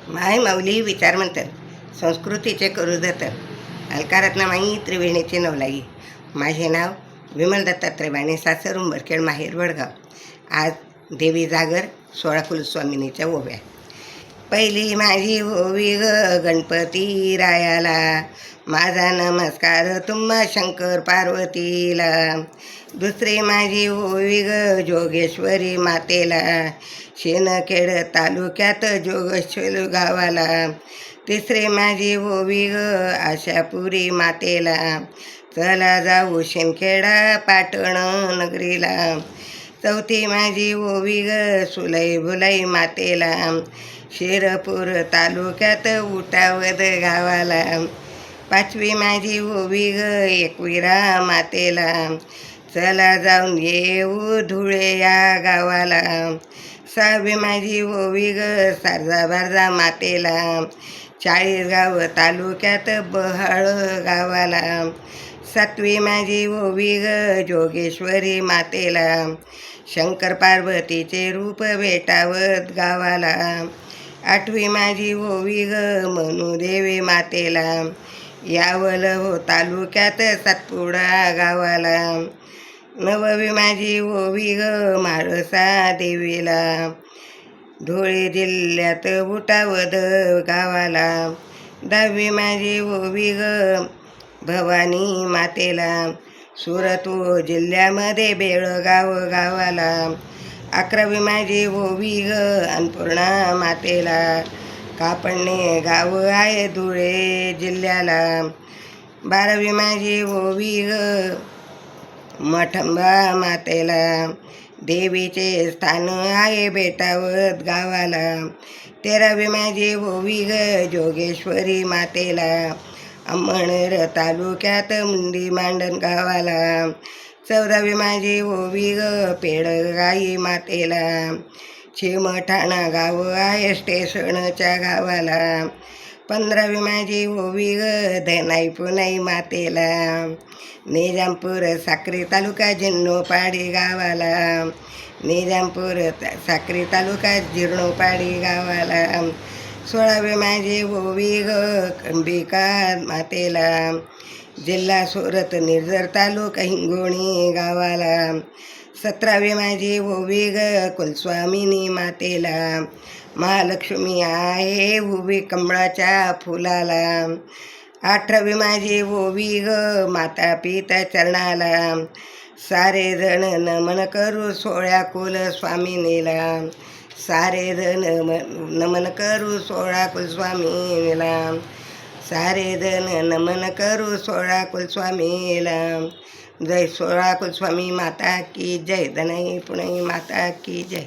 माय माऊली विचार म्हणतात संस्कृतीचे करू जातात अलकारत्न माई त्रिवेणीची नवलाई. माझे नाव विमल दत्तात्रय बाणे, सासर उंबरखेड, माहेर वडगाव. आज देवी जागर 16 कुलस्वामिनीच्या ओव्या. पहिली माझी ओवी ग गणपती रायाला, माझा नमस्कार तुम्हा शंकर पार्वतीला. दुसरी माझी ओवी ग जोगेश्वरी मातेला, शेनखेड तालुक्यात जोगेश्वरी गावाला. तिसरी माझी ओवी ग आशापुरी मातेला, चला जाऊ शेनखेडा पाटण नगरीला. चौथी माझी ओवी ग सुलाई भुलाई मातेला, शिरपूर तालुक्यात उटावद गावाला. पाचवी माझी ओवी ग एकविरा मातेला, चला जाऊन येऊ धुळे या गावाला. सहावी माझी ओवी ग सारजा बारजा मातेला, चाळीसगाव तालुक्यात बहाळ गावाला. सातवी माझी ओवी ग जोगेश्वरी मातेला, शंकर पार्वतीचे रूप भेटावत गावाला. आठवी माझी ओवी ग मनुदेवी मातेला, यावल हो तालुक्यात सातपुडा गावाला. नववी माझी ओवी ग म्हाळसा देवीला, धुळे जिल्ह्यात उटावद गावाला. दहावी माझी ओवी ग भवानी मातेला, सुरत जिल्ह्यामध्ये बेळगाव गावाला. 11वी माझी ओवी ग अन्नपूर्णा मातेला, कापडणे गाव आहे धुळे जिल्ह्याला. 12वी माझी ओवी ग मठंबा मातेला, देवीचे स्थान आहे बेटावत गावाला. 13वी माझी ओवी ग जोगेश्वरी मातेला, अंमळनेर तालुक्यात मुंडी मांडण गावाला. 14वी माझी ओवी ग पेडगाई मातेला, चिमठाणा गाव आहे स्टेशनच्या गावाला. 15वी माझी ओवी ग धनाई पुनाई मातेला, निजामपूर साक्री तालुका जिन्नोपाडी गावाला. निजामपूर साक्री तालुका जिर्णोपाडी गावाला. 16वी माझी ओवी ग अंबिका मातेला, जिल्हा सुरत निर्जर तालुका हिंगोणी गावाला. 17वी माझी ओवी ग कुलस्वामिनी मातेला, महालक्ष्मी आहे उभी कमळाच्या फुलाला. 18वी माझी ओवी ग माता पिता चरणाला, सारे जण नमन करू 16 कुलस्वामिनीला. सारे जण नमन करू 16 कुलस्वामीला, सारे जण नमन करू 16 कुलस्वामीला. जय 16 कुलस्वामी माता की जय, धनाई पुनाई माता की जय.